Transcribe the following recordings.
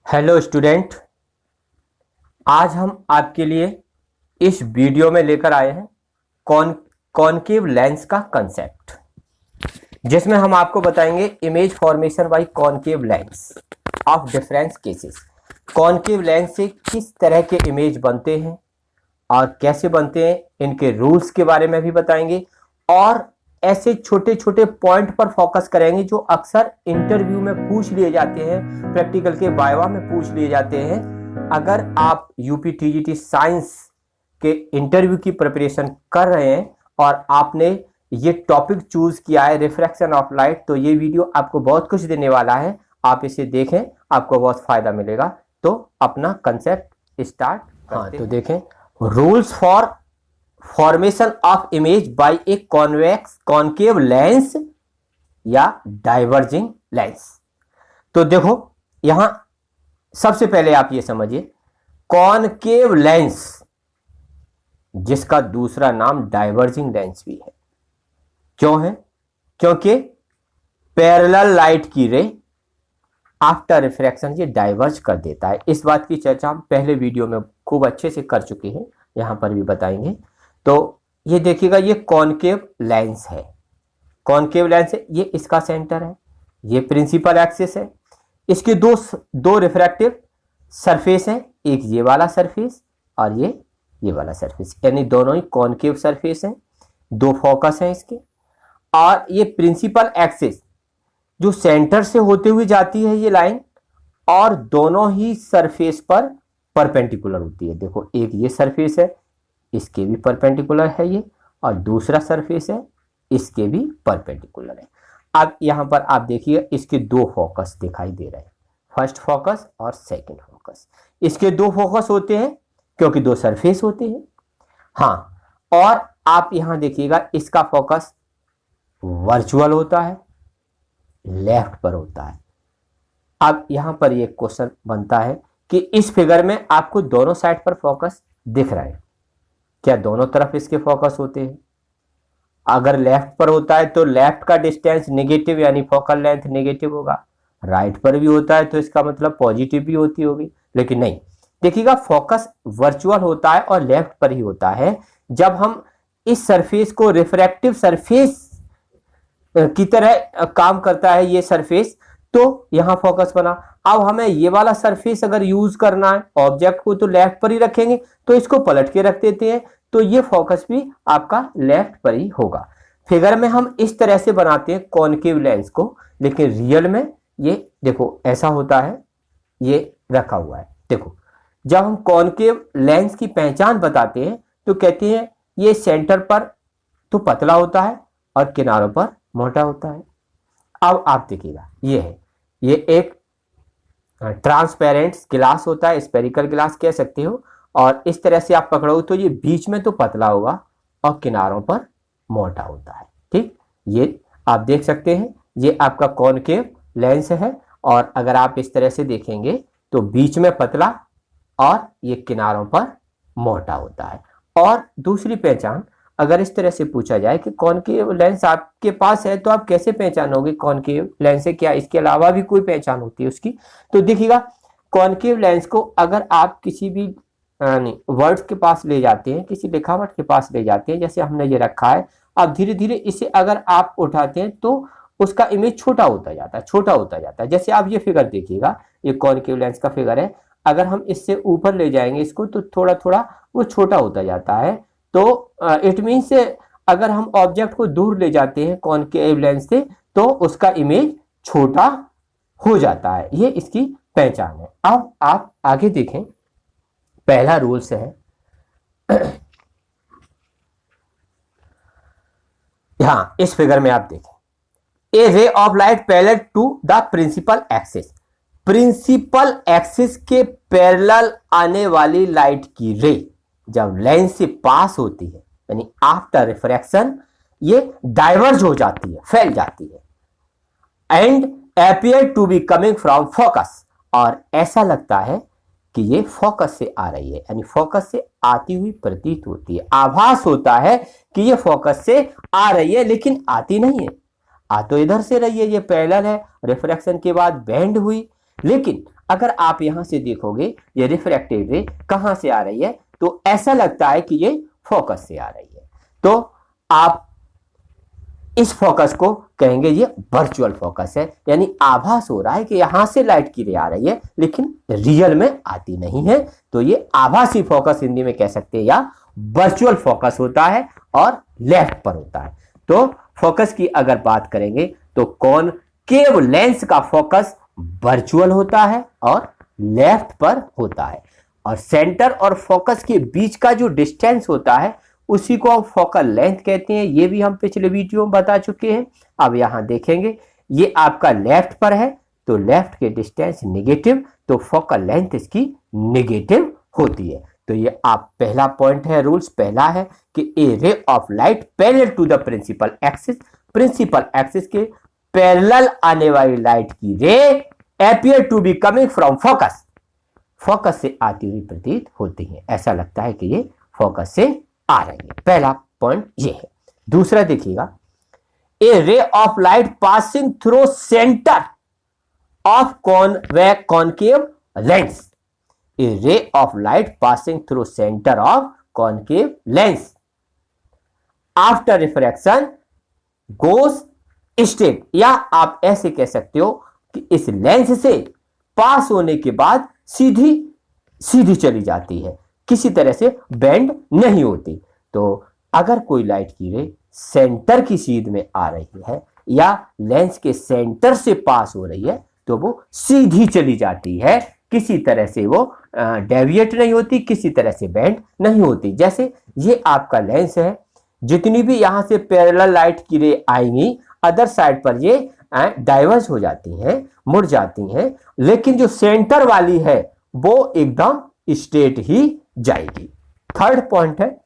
Hello student, आज हम आपके लिए इस वीडियो में लेकर आए हैं कॉनकेव लेंस का कंसेप्ट, जिसमें हम आपको बताएंगे image formation by concave lens of different cases. Concave lens से किस तरह के इमेज बनते हैं और कैसे बनते हैं, इनके रूल्स के बारे में भी बताएंगे और ऐसे छोटे छोटे पॉइंट पर फोकस करेंगे जो अक्सर इंटरव्यू में पूछ लिए जाते हैं, प्रैक्टिकल के वाइवा में पूछ लिए जाते हैं। अगर आप यूपी टीजीटी साइंस के इंटरव्यू की प्रिपरेशन कर रहे हैं और आपने ये टॉपिक चूज किया है रिफ्रैक्शन ऑफ लाइट, तो ये वीडियो आपको बहुत कुछ देने वाला है। आप इसे देखें, आपको बहुत फायदा मिलेगा। तो अपना कंसेप्ट स्टार्ट करते हैं। तो देखें, rules for formation of image by a convex concave lens या डाइवर्जिंग लेंस। तो देखो, यहां सबसे पहले आप ये समझिए, कॉनकेव लेंस जिसका दूसरा नाम डाइवर्जिंग लेंस भी है। क्यों है? क्योंकि पैरेलल लाइट की रे आफ्टर रिफ्रैक्शन ये डाइवर्ज कर देता है। इस बात की चर्चा हम पहले वीडियो में खूब अच्छे से कर चुके हैं, यहां पर भी बताएंगे। तो ये देखिएगा, ये कॉनकेव लेंस है। कॉनकेव लेंस है, ये इसका सेंटर है, ये प्रिंसिपल एक्सिस है। इसके दो रिफ्रैक्टिव सरफेस है, एक ये वाला सरफेस और ये वाला सरफेस, यानी दोनों ही कॉनकेव सरफेस हैं। दो फोकस हैं इसके, और ये प्रिंसिपल एक्सिस जो सेंटर से होते हुए जाती है ये लाइन, और दोनों ही सरफेस पर परपेंडिकुलर होती है। देखो, एक ये सरफेस है, इसके भी परपेंडिकुलर है ये, और दूसरा सरफेस है, इसके भी परपेंडिकुलर है। अब यहां पर आप देखिए, इसके दो फोकस दिखाई दे रहे हैं, फर्स्ट फोकस और सेकंड फोकस। इसके दो फोकस होते हैं क्योंकि दो सरफेस होते हैं। हाँ, और आप यहां देखिएगा, इसका फोकस वर्चुअल होता है, लेफ्ट पर होता है। अब यहां पर ये क्वेश्चन बनता है कि इस फिगर में आपको दोनों साइड पर फोकस दिख रहा है, क्या दोनों तरफ इसके फोकस होते हैं? अगर लेफ्ट पर होता है तो लेफ्ट का डिस्टेंस नेगेटिव, यानी फोकल लेंथ नेगेटिव होगा। राइट पर भी होता है तो इसका मतलब पॉजिटिव भी होती होगी, लेकिन नहीं। देखिएगा, फोकस वर्चुअल होता है और लेफ्ट पर ही होता है। जब हम इस सरफेस को रिफ्रैक्टिव सरफेस की तरह काम करता है ये सरफेस, तो यहां फोकस बना। अब हमें ये वाला सरफेस अगर यूज करना है ऑब्जेक्ट को, तो लेफ्ट पर ही रखेंगे, तो इसको पलट के रख देते हैं, तो ये फोकस भी आपका लेफ्ट पर ही होगा। फिगर में हम इस तरह से बनाते हैं कॉनकेव लेंस को, लेकिन रियल में ये देखो ऐसा होता है, ये रखा हुआ है। देखो, जब हम कॉनकेव लेंस की पहचान बताते हैं तो कहते हैं ये सेंटर पर तो पतला होता है और किनारों पर मोटा होता है। अब आप देखिएगा, ये है, ये एक ट्रांसपेरेंट गिलास होता है, स्पेरिकल गिलास कह सकते हो, और इस तरह से आप पकड़ो तो ये बीच में तो पतला होगा और किनारों पर मोटा होता है। ठीक, ये आप देख सकते हैं, ये आपका कॉनकेव लेंस है, और अगर आप इस तरह से देखेंगे तो बीच में पतला और ये किनारों पर मोटा होता है। और दूसरी पहचान, अगर इस तरह से पूछा जाए कि कॉनकेव लेंस आपके पास है तो आप कैसे पहचानोगे कॉनकेव लेंस से, क्या इसके अलावा भी कोई पहचान होती है उसकी? तो देखिएगा, कॉनकेव लेंस को अगर आप किसी भी वर्ड्स के पास ले जाते हैं, किसी लिखावट के पास ले जाते हैं, जैसे हमने ये रखा है, अब धीरे धीरे इसे अगर आप उठाते हैं तो उसका इमेज छोटा होता जाता है, छोटा होता जाता है। जैसे आप ये फिगर देखिएगा, ये कॉनकेव लेंस का फिगर है, अगर हम इससे ऊपर ले जाएंगे इसको तो थोड़ा थोड़ा वो छोटा होता जाता है। तो इट मीन्स अगर हम ऑब्जेक्ट को दूर ले जाते हैं कॉनकेव लेंस से तो उसका इमेज छोटा हो जाता है। ये इसकी पहचान है। अब आप आगे देखें, पहला रूल्स है यहां इस फिगर में आप देखें, a ray of light parallel to the principal axis. Principal axis के पैरेलल आने वाली लाइट की रे जब लेंस से पास होती है, यानी आफ्टर रिफ्रैक्शन, ये डाइवर्ज हो जाती है, फैल जाती है, and appear to be coming from focus, और ऐसा लगता है कि ये फोकस से आ रही है, यानी फोकस से आती हुई प्रतीत होती है। आभास होता है कि ये फोकस से आ रही है, लेकिन आती नहीं है। आ तो इधर से रही है, ये पैरेलल है, रिफ्रैक्शन के बाद बेंड हुई, लेकिन अगर आप यहां से देखोगे ये रिफ्रैक्टेड रे कहां से आ रही है, तो ऐसा लगता है कि ये फोकस से आ रही है। तो आप इस फोकस को कहेंगे ये वर्चुअल फोकस है, यानी आभास हो रहा है कि यहां से लाइट की रे आ रही है लेकिन रियल में आती नहीं है। तो ये आभासी फोकस हिंदी में कह सकते हैं, या वर्चुअल फोकस होता है और लेफ्ट पर होता है। तो फोकस की अगर बात करेंगे तो कॉनकेव लेंस का फोकस वर्चुअल होता है और लेफ्ट पर होता है, और सेंटर और फोकस के बीच का जो डिस्टेंस होता है उसी को हम फोकल लेंथ कहते हैं। ये भी हम पिछले वीडियो में बता चुके हैं। अब यहां देखेंगे ये आपका लेफ्ट पर है, तो लेफ्ट के डिस्टेंस नेगेटिव, तो फोकल लेंथ इसकी नेगेटिव होती है। तो ये आप पहला पॉइंट है, रूल्स पहला है कि a ray of light parallel to the principal axis, principal axis के पैरेलल आने वाली लाइट की ray appear to be coming from focus, focus से आती हुई प्रतीत होती है। ऐसा लगता है कि ये फोकस से आ रही है। पहला पॉइंट ये है। दूसरा देखिएगा, a ray of light passing through centre of concave lens, a ray of light passing through centre of concave lens after refraction goes straight, या आप ऐसे कह सकते हो कि इस लेंस से पास होने के बाद सीधी सीधी चली जाती है, किसी तरह से बेंड नहीं होती। तो अगर कोई लाइट की रे सेंटर की सीध में आ रही है या लेंस के सेंटर से पास हो रही है तो वो सीधी चली जाती है, किसी तरह से वो डेविएट नहीं होती, किसी तरह से बेंड नहीं होती। जैसे ये आपका लेंस है, जितनी भी यहां से पैरेलल लाइट की रे आएंगी अदर साइड पर ये डाइवर्ज हो जाती हैं, मुड़ जाती हैं, लेकिन जो सेंटर वाली है वो एकदम स्ट्रेट ही जाएगी। थर्ड पॉइंट है,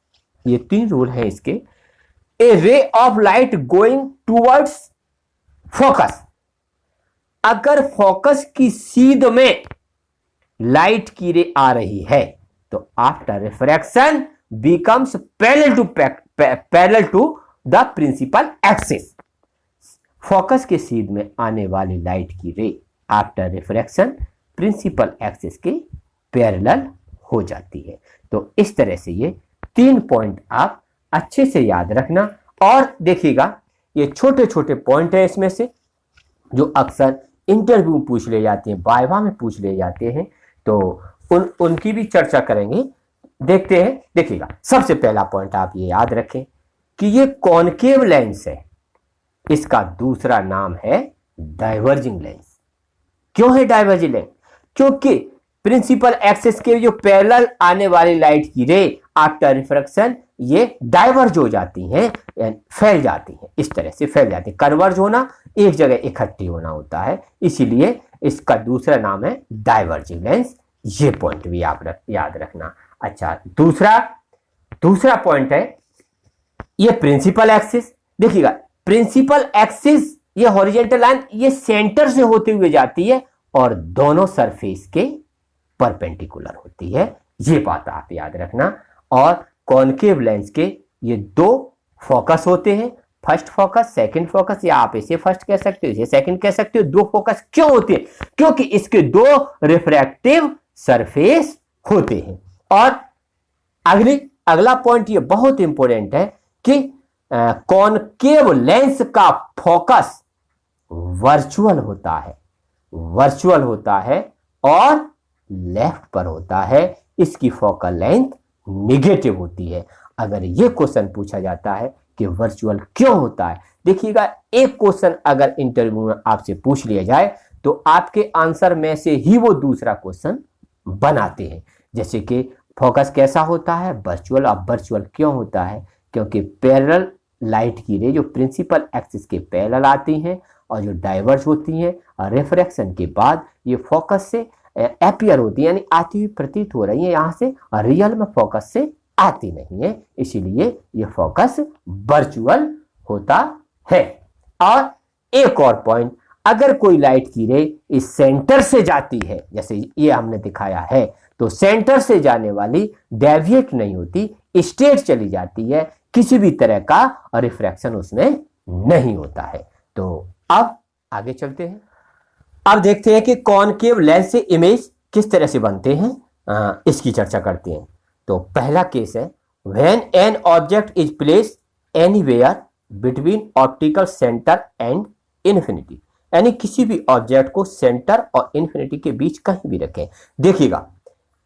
ये 3 रूल है इसके। A ray of light going towards focus, अगर फोकस की सीध में लाइट की रे आ रही है तो after refraction becomes parallel to the principal axis, focus के सीध में आने वाली लाइट की ray after refraction principal axis के पैरेलल हो जाती है। तो इस तरह से ये 3 पॉइंट आप अच्छे से याद रखना। और देखिएगा ये छोटे छोटे पॉइंट है इसमें से जो अक्सर इंटरव्यू में पूछ ले जाते हैं, वाइवा में पूछ ले जाते हैं, तो उनकी भी चर्चा करेंगे। देखते हैं, देखिएगा सबसे पहला पॉइंट आप ये याद रखें कि ये कॉनकेव लेंस है, इसका दूसरा नाम है डाइवर्जिंग लेंस। क्यों है डाइवर्जिंग लेंस? क्योंकि प्रिंसिपल एक्सिस के जो पैरेलल आने वाली लाइट की रे आफ्टर रिफ्रैक्शन ये डाइवर्ज हो जाती हैं, फैल जाती हैं, इस तरह से फैल जाती है। कन्वर्ज होना एक जगह इकट्ठी होना होता है, इसीलिए इसका दूसरा नाम है डाइवर्जिंग लेंस। ये पॉइंट भी आप याद रखना। अच्छा, दूसरा पॉइंट है ये प्रिंसिपल एक्सिस। देखिएगा प्रिंसिपल एक्सिस ये हॉरिजॉन्टल लाइन ये सेंटर से होते हुए जाती है और दोनों सरफेस के परपेंडिकुलर होती है, ये बात आप याद रखना। और कॉनकेव लेंस के ये 2 फोकस होते हैं, फर्स्ट फोकस, सेकंड फोकस, या आप इसे फर्स्ट कह सकते हो, इसे सेकंड कह सकते हो। 2 फोकस क्यों होते हैं? क्योंकि इसके 2 रिफ्रैक्टिव सरफेस होते हैं। और अगला पॉइंट ये बहुत इंपॉर्टेंट है कि कॉनकेव लेंस का फोकस वर्चुअल होता है और लेफ्ट पर होता है, इसकी फोकल लेंथ नेगेटिव होती है। अगर ये क्वेश्चन पूछा जाता है कि वर्चुअल क्यों होता है, देखिएगा एक क्वेश्चन अगर इंटरव्यू में आपसे पूछ लिया जाए तो आपके आंसर में से ही वो दूसरा क्वेश्चन बनाते हैं। जैसे कि फोकस कैसा होता है? वर्चुअल। अब वर्चुअल क्यों होता है? क्योंकि पैरेलल लाइट की रे जो प्रिंसिपल एक्सिस के पैरेलल आती हैं और जो डाइवर्ज होती हैं और रिफ्रैक्शन के बाद ये फोकस से अपीयर होती है, यानी आती हुई प्रतीत हो रही है यहां से, और रियल में फोकस से आती नहीं है, इसीलिए ये फोकस वर्चुअल होता है। और एक और पॉइंट, अगर कोई लाइट की रे इस सेंटर से जाती है, जैसे ये हमने दिखाया है, तो सेंटर से जाने वाली डेविएट नहीं होती, स्ट्रेट चली जाती है, किसी भी तरह का रिफ्रैक्शन उसमें नहीं होता है। तो अब आगे चलते हैं। अब देखते हैं कि कॉनकेव लेंस से इमेज किस तरह से बनते हैं, इसकी चर्चा करते हैं। तो पहला केस है when an object is place anywhere between optical centre and infinity, यानी किसी भी ऑब्जेक्ट को सेंटर और इन्फिनिटी के बीच कहीं भी रखें। देखिएगा,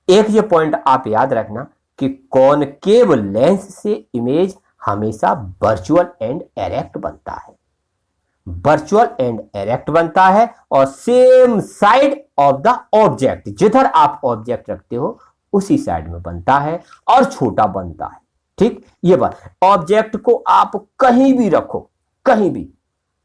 एक ये पॉइंट आप याद रखना कि कॉनकेव लेंस से इमेज हमेशा वर्चुअल एंड एरेक्ट बनता है, वर्चुअल एंड एरेक्ट बनता है, और same side of the object, जिधर आप ऑब्जेक्ट रखते हो उसी साइड में बनता है और छोटा बनता है। ठीक, ये बात, ऑब्जेक्ट को आप कहीं भी रखो, कहीं भी,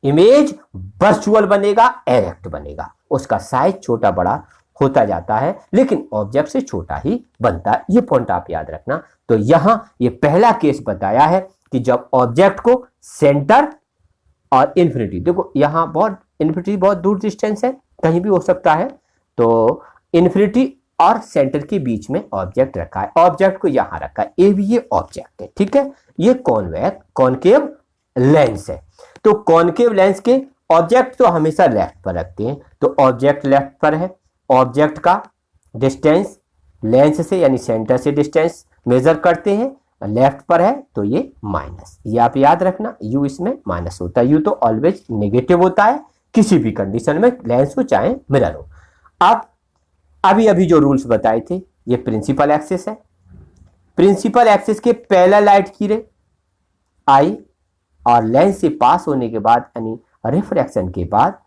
इमेज वर्चुअल बनेगा, एरेक्ट बनेगा, उसका साइज छोटा बड़ा होता जाता है, लेकिन ऑब्जेक्ट से छोटा ही बनता है। ये पॉइंट आप याद रखना। तो यहां ये पहला केस बताया है कि जब ऑब्जेक्ट को सेंटर और इन्फिनिटी, देखो यहां बहुत इन्फिनिटी बहुत दूर डिस्टेंस है, कहीं भी हो सकता है, तो इन्फिनिटी और सेंटर के बीच में ऑब्जेक्ट रखा है, ऑब्जेक्ट को यहां रखा है, ये भी ये ऑब्जेक्ट है। ठीक है, ये कॉनकेव लेंस है। तो कॉनकेव लेंस के ऑब्जेक्ट तो हमेशा लेफ्ट पर रखते हैं, तो ऑब्जेक्ट लेफ्ट पर है, ऑब्जेक्ट का डिस्टेंस लेंस से यानी सेंटर से डिस्टेंस मेजर करते हैं, लेफ्ट पर है तो ये माइनस, ये आप याद रखना, यू इसमें माइनस होता है, यू तो ऑलवेज नेगेटिव होता है किसी भी कंडीशन में, लेंस हो चाहे मिरर हो। अब अभी जो रूल्स बताए थे, ये प्रिंसिपल एक्सिस है, प्रिंसिपल एक्सिस के पैरेलल लाइट की रे आई और लेंस से पास होने के बाद यानी रिफ्रैक्शन के बाद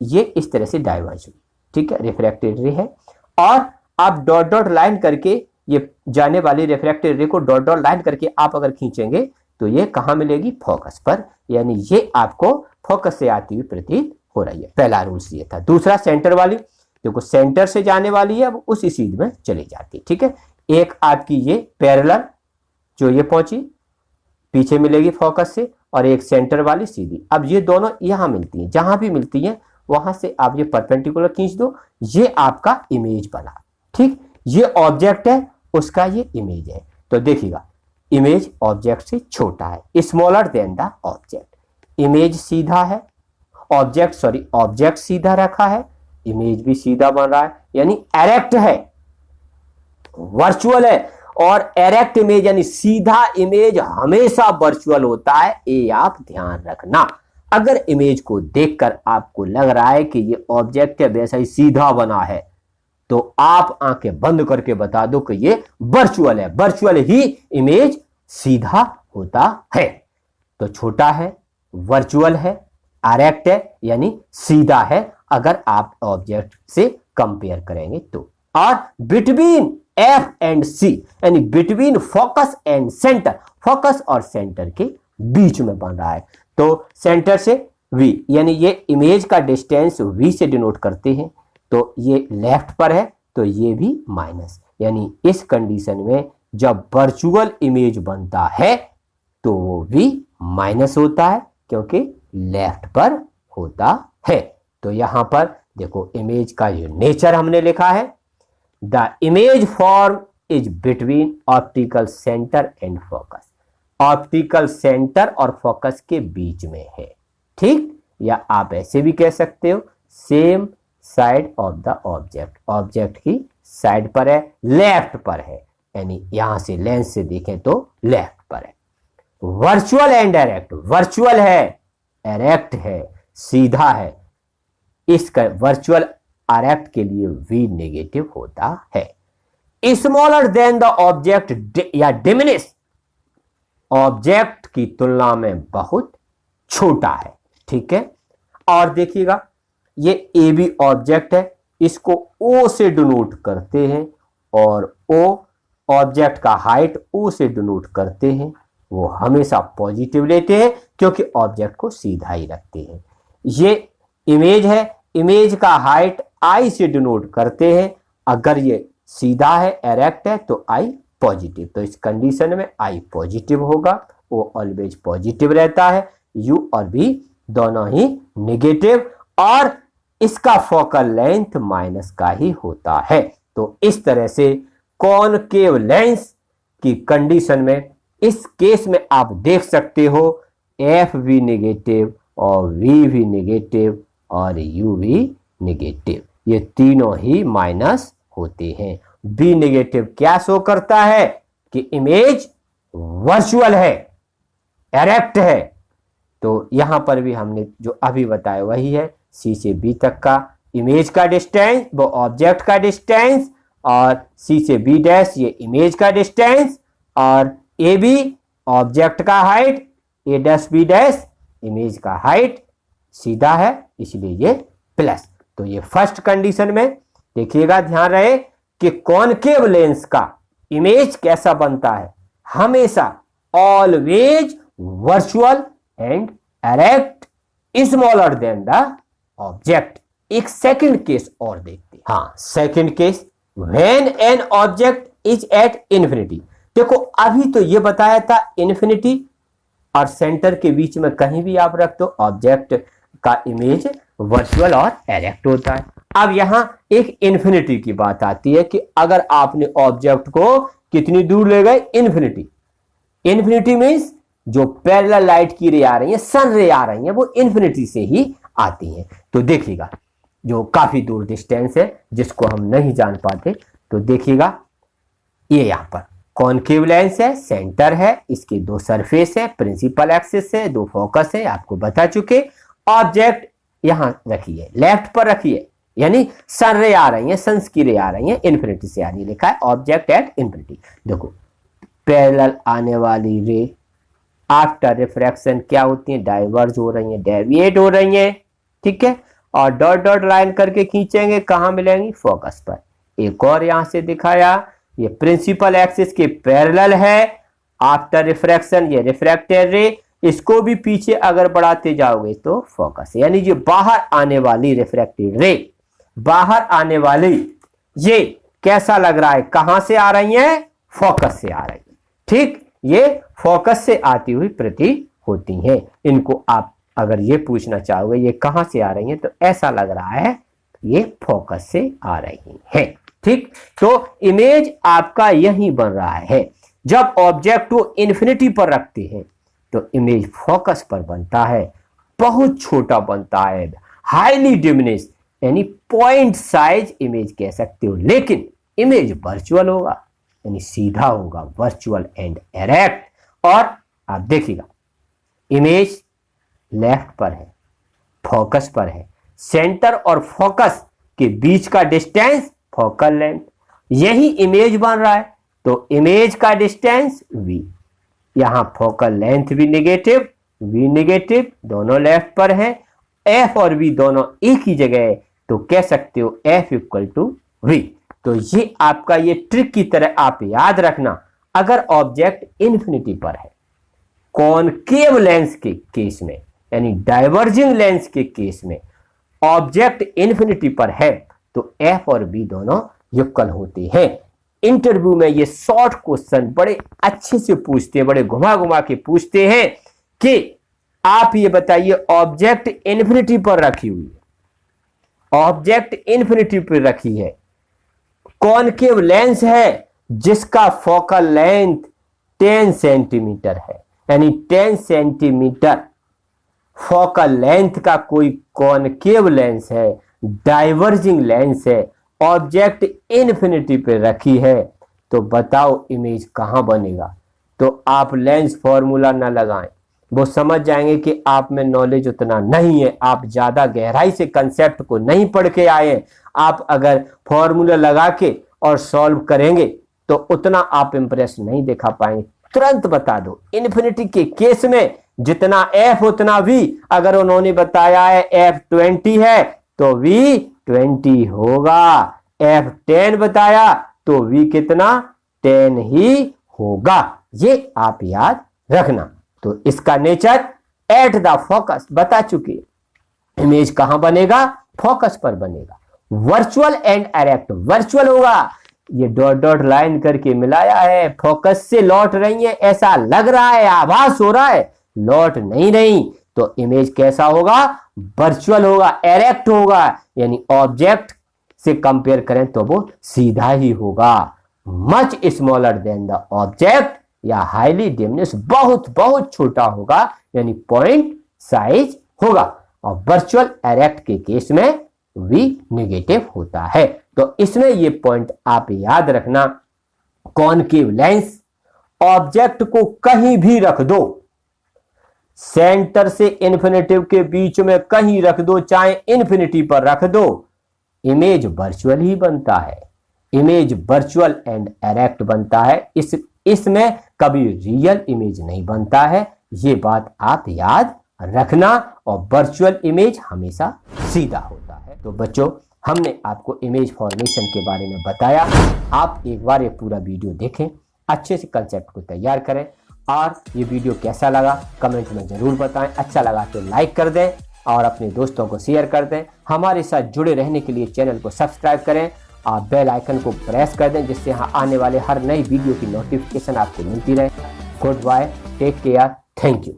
ये इस तरह से डाइवर्ज हुई। ठीक है, रिफ्रैक्टेड रे है, और आप डॉट डॉट लाइन करके ये जाने वाली रिफ्रैक्टेड रे को डॉट डॉट लाइन करके आप अगर खींचेंगे तो ये कहां मिलेगी, फोकस पर, यानी ये आपको फोकस से आती हुई प्रतीत हो रही है। पहला रूल्स ये था। दूसरा सेंटर वाली, देखो सेंटर से जाने वाली है, अब उसी सीध में चली जाती है। ठीक है, एक आपकी ये पैरेलल जो ये पहुंची पीछे मिलेगी फोकस से, और एक सेंटर वाली सीधी। अब ये दोनों यहां मिलती हैं, जहां भी मिलती हैं वहां से आप ये परपेंडिकुलर खींच दो, ये आपका इमेज बना। ठीक, ये ऑब्जेक्ट है, उसका ये इमेज है। तो देखिएगा, इमेज ऑब्जेक्ट से छोटा है, smaller than the object, image सीधा है, ऑब्जेक्ट सीधा रखा है, इमेज भी सीधा बन रहा है, यानी एरेक्ट है, वर्चुअल है। और एरेक्ट इमेज यानी सीधा इमेज हमेशा वर्चुअल होता है, ये आप ध्यान रखना। अगर इमेज को देखकर आपको लग रहा है कि ये ऑब्जेक्ट है वैसा ही सीधा बना है, तो आप आंखें बंद करके बता दो कि ये वर्चुअल है, वर्चुअल ही इमेज सीधा होता है। तो छोटा है, वर्चुअल है, एरेक्ट है यानी सीधा है अगर आप ऑब्जेक्ट से कंपेयर करेंगे तो। और बिटवीन एफ एंड सी यानी between focus and centre, focus और सेंटर के बीच में बन रहा है। तो सेंटर से v यानी ये इमेज का डिस्टेंस v से डिनोट करते हैं, तो ये लेफ्ट पर है तो ये भी माइनस, यानी इस कंडीशन में जब वर्चुअल इमेज बनता है तो वो v माइनस होता है क्योंकि लेफ्ट पर होता है। तो यहां पर देखो इमेज का जो नेचर हमने लिखा है, the image form is between optical centre and focus, optical centre और फोकस के बीच में है। ठीक, या आप ऐसे भी कह सकते हो same side of the object, object की साइड पर है, लेफ्ट पर है, यानी यहां से लेंस से देखें तो लेफ्ट पर है। वर्चुअल एंड एरेक्ट, वर्चुअल है, एरेक्ट है, सीधा है, इसका वर्चुअल एरेक्ट के लिए v नेगेटिव होता है। स्मॉलर देन द ऑब्जेक्ट या डिमिनिश, ऑब्जेक्ट की तुलना में बहुत छोटा है। ठीक है, और देखिएगा ये ए बी ऑब्जेक्ट है, इसको ओ से डिनोट करते हैं, और ओ ऑब्जेक्ट का हाइट ओ से डिनोट करते हैं, वो हमेशा पॉजिटिव लेते हैं क्योंकि ऑब्जेक्ट को सीधा ही रखते हैं। ये इमेज है, इमेज का हाइट आई से डिनोट करते हैं, अगर ये सीधा है, एरेक्ट है तो आई पॉजिटिव, तो इस कंडीशन में आई पॉजिटिव होगा, वो ऑलवेज पॉजिटिव रहता है, यू और बी दोनों ही नेगेटिव, और इसका फोकल लेंथ माइनस का ही होता है। तो इस तरह से कॉनकेव लेंस की कंडीशन में इस केस में आप देख सकते हो एफ भी नेगेटिव और वी भी नेगेटिव और यू भी नेगेटिव, ये तीनों ही माइनस होते हैं। बी नेगेटिव क्या शो करता है कि इमेज वर्चुअल है, एरेक्ट है। तो यहां पर भी हमने जो अभी बताया वही है, सी से बी तक का इमेज का डिस्टेंस वो ऑब्जेक्ट का डिस्टेंस, और सी से बी डैश ये इमेज का डिस्टेंस, और ए बी ऑब्जेक्ट का हाइट, ए डैश बी डैश इमेज का हाइट सीधा है, इसलिए ये प्लस। तो ये फर्स्ट कंडीशन में देखिएगा, ध्यान रहे कि कॉनकेव लेंस का इमेज कैसा बनता है, हमेशा always virtual and erect smaller than the object. एक सेकंड केस और देखते हैं। हाँ, second case, when an object is at infinity. देखो अभी तो ये बताया था इन्फिनिटी और सेंटर के बीच में कहीं भी आप रख दो, ऑब्जेक्ट का इमेज वर्चुअल और एरेक्ट होता है। अब यहां एक इन्फिनिटी की बात आती है कि अगर आपने ऑब्जेक्ट को कितनी दूर ले गए, इन्फिनिटी। इन्फिनिटी मीन्स जो पैरेलल लाइट की रे आ रही है, सन रे आ रही है, वो इन्फिनिटी से ही आती हैं। तो देखिएगा जो काफी दूर डिस्टेंस है जिसको हम नहीं जान पाते, तो देखिएगा ये यहां पर कॉनकेव लेंस है, सेंटर है, इसके दो सरफेस है, प्रिंसिपल एक्सिस है, दो फोकस है, आपको बता चुके। ऑब्जेक्ट यहां रखिए, लेफ्ट पर रखिए, यानी सन रे आ रही है, सन्स की रे आ रही है, इन्फिनिटी से आ रही है, लिखा है ऑब्जेक्ट एट इन्फिनिटी। देखो पैरेलल आने वाली रे आफ्टर रिफ्रैक्शन क्या होती है, डाइवर्ज हो रही है, डेविएट हो रही है, ठीक है, और डॉट डॉट लाइन करके खींचेंगे, कहां मिलेंगी, फोकस पर। एक और यहां से दिखाया, ये प्रिंसिपल एक्सिस के पैरेलल है, आफ्टर रिफ्रैक्शन ये रिफ्रैक्टेड रे, इसको भी पीछे अगर बढ़ाते जाओगे तो फोकस, यानी जो बाहर आने वाली रिफ्रैक्टेड रे, बाहर आने वाली ये कैसा लग रहा है, कहां से आ रही है, फोकस से आ रही है, ठीक, ये फोकस से आती हुई प्रतीत होती हैं। इनको आप अगर ये पूछना चाहोगे ये कहां से आ रही हैं, तो ऐसा लग रहा है ये फोकस से आ रही है, ठीक। तो इमेज आपका यही बन रहा है, जब ऑब्जेक्ट को इन्फिनिटी पर रखते हैं तो इमेज फोकस पर बनता है, बहुत छोटा बनता है, हाईली डिमिनिश, यानी पॉइंट साइज इमेज कह सकते हो, लेकिन इमेज वर्चुअल होगा, यानी सीधा होगा, वर्चुअल एंड एरेक्ट। और आप देखिएगा इमेज लेफ्ट पर है, फोकस पर है, सेंटर और फोकस के बीच का डिस्टेंस फोकल लेंथ, यही इमेज बन रहा है, तो इमेज का डिस्टेंस v, यहां फोकल लेंथ भी नेगेटिव, v नेगेटिव, दोनों लेफ्ट पर है, f और v दोनों एक ही जगह है, तो कह सकते हो f इक्वल टू v। तो ये आपका ये ट्रिक की तरह आप याद रखना, अगर ऑब्जेक्ट इन्फिनिटी पर है, कॉनकेव लेंस के केस में, यानी डाइवर्जिंग लेंस के केस में ऑब्जेक्ट इन्फिनिटी पर है, तो f और b दोनों इक्वल होते हैं। इंटरव्यू में ये शॉर्ट क्वेश्चन बड़े अच्छे से पूछते हैं, बड़े घुमा घुमा के पूछते हैं कि आप ये बताइए ऑब्जेक्ट इन्फिनिटी पर रखी हुई है, ऑब्जेक्ट इन्फिनिटी पर रखी है, कॉनकेव लेंस है जिसका फोकल लेंथ 10 सेंटीमीटर है, यानी 10 सेंटीमीटर फोकल लेंथ का कोई कॉनकेव लेंस है, डाइवर्जिंग लेंस है, ऑब्जेक्ट इन्फिनिटी पे रखी है, तो बताओ इमेज कहां बनेगा। तो आप लेंस फॉर्मूला ना लगाएं, वो समझ जाएंगे कि आप में नॉलेज उतना नहीं है, आप ज्यादा गहराई से कंसेप्ट को नहीं पढ़ के आए। आप अगर फॉर्मूला लगा के और सॉल्व करेंगे तो उतना आप इंप्रेस नहीं दिखा पाएंगे। तुरंत बता दो, इन्फिनिटी के केस में जितना f उतना v, अगर उन्होंने बताया है f 20 है तो v 20 होगा, f 10 बताया तो v कितना 10 ही होगा, ये आप याद रखना। तो इसका नेचर एट द फोकस बता चुके, इमेज कहां बनेगा, फोकस पर बनेगा, वर्चुअल एंड एरेक्ट, वर्चुअल होगा, ये डॉट डॉट लाइन करके मिलाया है, फोकस से लौट रही है ऐसा लग रहा है, आभास हो रहा है, लौट नहीं रही, तो इमेज कैसा होगा, वर्चुअल होगा, एरेक्ट होगा, यानी ऑब्जेक्ट से कंपेयर करें तो वो सीधा ही होगा, much smaller than the object, या हाईली डिमिनिश, बहुत बहुत छोटा होगा, यानी पॉइंट साइज होगा। और वर्चुअल एरेक्ट के केस में V नेगेटिव होता है। तो इसमें ये पॉइंट आप याद रखना, कॉनकेव लेंस ऑब्जेक्ट को कहीं भी रख दो, सेंटर से इन्फिनिटी के बीच में कहीं रख दो, चाहे इन्फिनिटी पर रख दो, इमेज वर्चुअल ही बनता है, इमेज वर्चुअल एंड एरेक्ट बनता है। इसमें कभी रियल इमेज नहीं बनता है, ये बात आप याद रखना। और वर्चुअल इमेज हमेशा सीधा होता है। तो बच्चों, हमने आपको इमेज फॉर्मेशन के बारे में बताया। आप एक बार ये पूरा वीडियो देखें, अच्छे से कंसेप्ट को तैयार करें, और ये वीडियो कैसा लगा कमेंट में जरूर बताएं। अच्छा लगा तो लाइक कर दें और अपने दोस्तों को शेयर कर दें। हमारे साथ जुड़े रहने के लिए चैनल को सब्सक्राइब करें और बेल आइकन को प्रेस कर दें, जिससे आने वाले हर नई वीडियो की नोटिफिकेशन आपको मिलती रहे। Good bye, take care, thank you.